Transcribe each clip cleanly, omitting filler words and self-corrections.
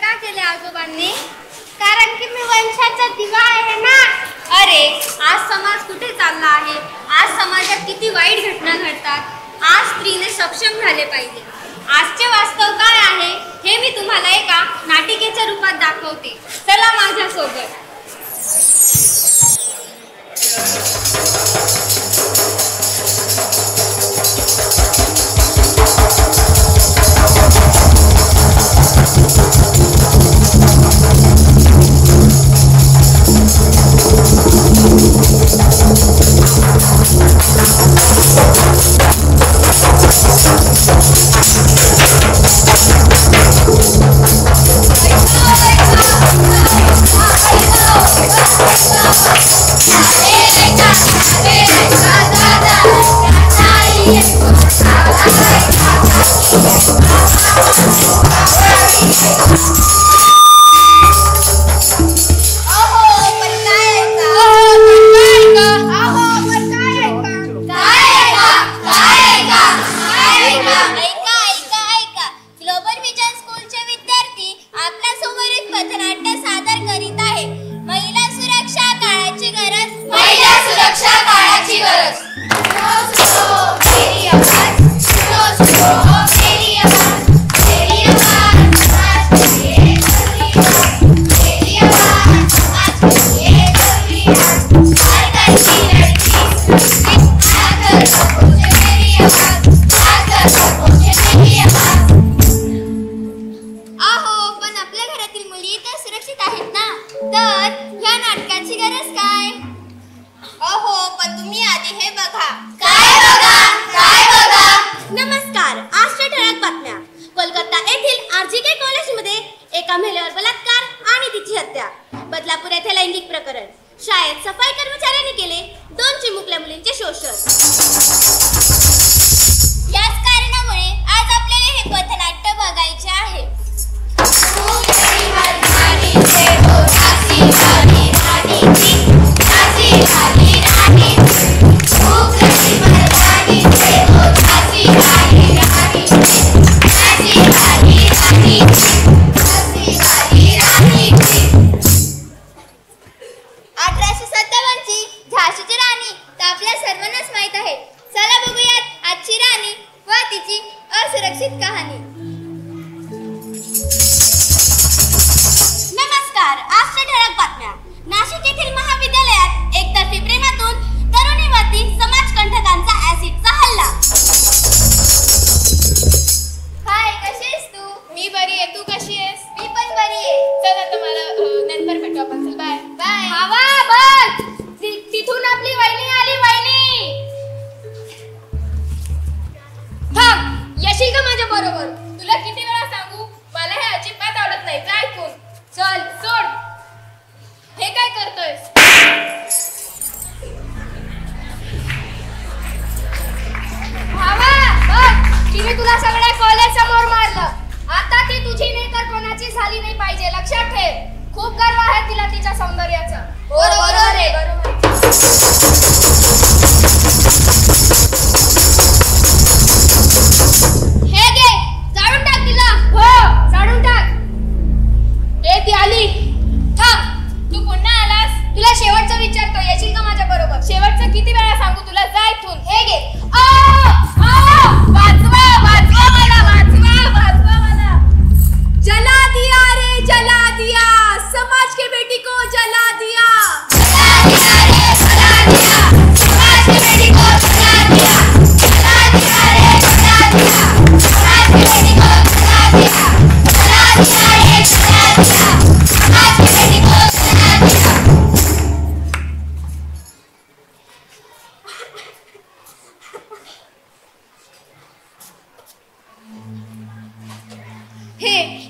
का केले आजोबांनी? कारण की मी वंशाचा दिवा आहे ना. अरे आज समाज कुठे चालला आहे? आज समाजात किती वाईट घटना घडतात. आज स्त्रीने सक्षम झाले पाहिजे. आजचे वास्तव काय आहे हे मी तुम्हाला एका नाटिकेच्या रूपात दाखवते. चला माझ्यासोबत.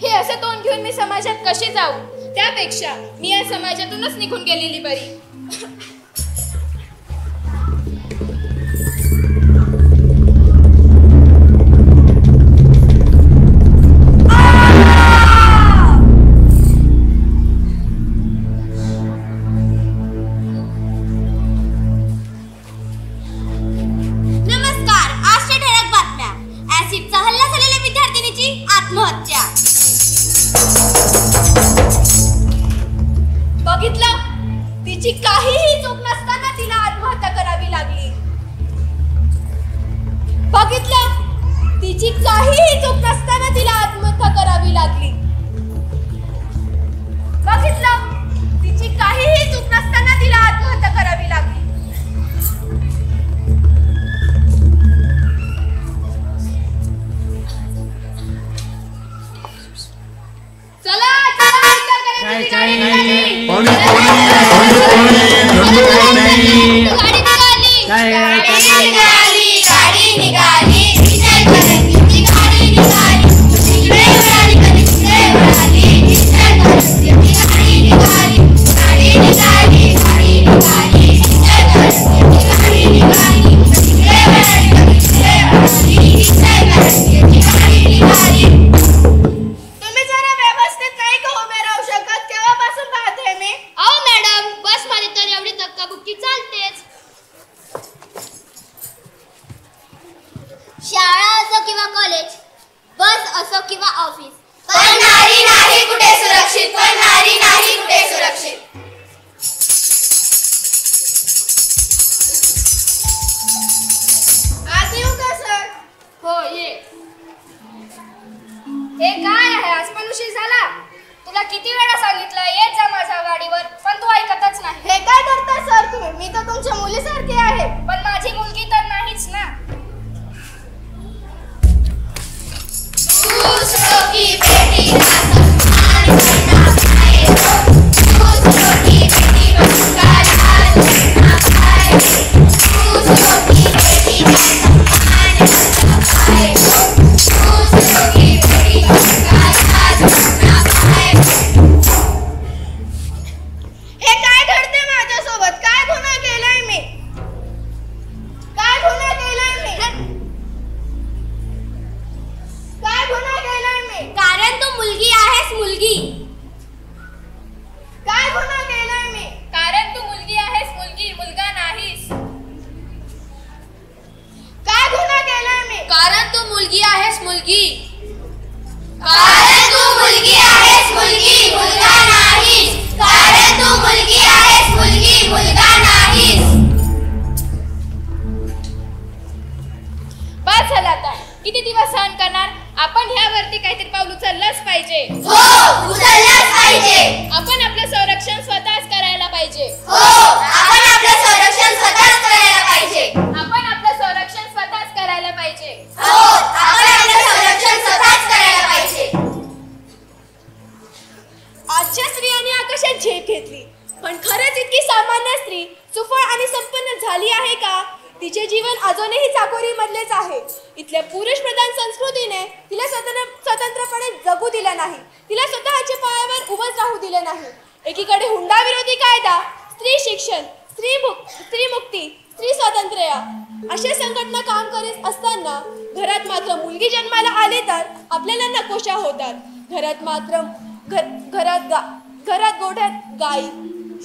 हे असे तोंड घेऊन मी समाजात कशी जाऊ? त्यापेक्षा मी या समाजातूनच निघून गेलेली बरी. ऍसिडचा हल्ला झालेल्या विद्यार्थिनीची आत्महत्या. तिची काहीही चूक नसताना तिला आत्महत्या करावी लागली. बघितलं, तिची काहीही चूक नसताना तिला आत्महत्या करावी लागली. चला चला, गाडी निघाली. शाळा असो किंवा कॉलेज, बस असो किंवा ऑफिस, पण नारी नाही कुठे सुरक्षित, पण नारी नाही कुठे सुरक्षित. आज येऊ का सर? हो ये. हे काय आहे, आज पण उशीर झाला. तुला किती वेळा सांगितलं येत जा माझ्या गाडीवर, पण तू ऐकतच नाही. हे काय करता सर तुम्ही? मी तर तुमच्या मुलीसारखी आहे. पण माझी मुलगी तर नाहीच ना. दूसरों की बेटी का सम्मान करना पाए, दूसरों की बेटी का लाज करना पाए, दूसरों की बेटी का सम्मान करना पाए, दूसरों की बेटी का लाज करना पाए. हे काय घडते माझ्यासोबत? काय गुन्हा केलाय मी? काय गुन्हा केलाय मी? काय गुन्हा केलाय मी? कारण तू मुलगी आहेस, मुलगी. काय गुन्हा केलाय मी? कारण तू मुलगी आहेस, मुलगी, मुलगा नाहीस. काय गुन्हा केलाय मी? कारण तू मुलगी आहेस, मुलगी. कारण तू मुलगी आहेस, मुलगी, मुलगा नाहीस. कारण तू मुलगी आहेस, मुलगी, मुलगा नाहीस. बस झालं आता. किती दिवस सहन करणार? आपण ह्यावरती काहीतरी पाऊल उचललंच पाहिजे. हो, उचललंच पाहिजे. आपण आपलं संरक्षण स्वतःच करायला पाहिजे. हो, आपण आपलं संरक्षण स्वतःच करायला पाहिजे. आपण आपलं संरक्षण स्वतःच करायला पाहिजे. हो, आपण आपलं संरक्षण स्वतःच करायला पाहिजे. आजच्या स्त्रियांनी आकाशात झेप घेतली, पण खरंच इतकी सामान्य स्त्री सुफळ आणि संपन्न झाली आहे का? तिचे जीवन अजूनही चाकोरीमधलेच आहे. इथल्या पुरुष प्रधान संस्कृतीने तिला स्वतंत्रपणे जगू दिलं नाही. तिला स्वतःच्या पायावर उभंच राहू दिलं नाही. एकीकडे हुंडा विरोधी कायदा, स्त्री शिक्षण, स्त्री मुक्ती, स्त्री स्वातंत्र्य अशा संघटना काम करीत असताना घरात मात्र मुलगी जन्माला आली तर आपल्याला नकोशा होतात. घरात मात्र घरात गोठ्यात गाई,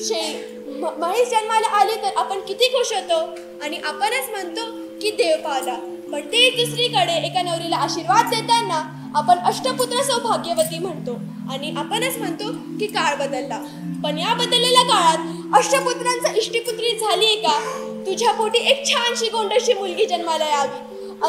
शेळी, म्हैस जन्माला आली तर आपण किती खुश होतो आणि आपणच म्हणतो की देव पावला. पण ते दुसरीकडे एका नवरीला आशीर्वाद देताना आपण अष्टपुत्र सौभाग्यवती म्हणतो आणि आपणच म्हणतो की काळ बदलला. पण या बदललेल्या काळात अष्टपुत्रांचा इष्टिपुत्री झाली का? तुझ्या पोटी एक छानशी गोंडशी मुलगी जन्माला यावी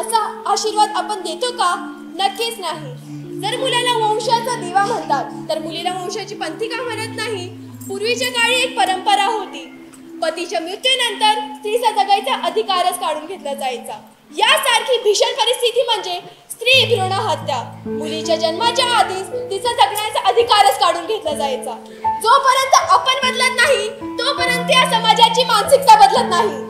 असा आशीर्वाद आपण देतो का? नक्कीच नाही. जर मुलाला वंशाचा दिवा म्हणतात तर मुलीला वंशाची पंथी का म्हणत नाही? पूर्वीच्या काळी एक परंपरा होती. पतीच्या मृत्यूनंतर स्त्रीचा जगायचा अधिकारच काढून घेतला जायचा. यासारखी भीषण परिस्थिती म्हणजे स्त्री भ्रूण हत्या. मुलीच्या जन्माच्या आधीच तिचा जगण्याचा अधिकारच काढून घेतला जायचा. जोपर्यंत आपण बदलत नाही तोपर्यंत या समाजाची मानसिकता बदलत नाही.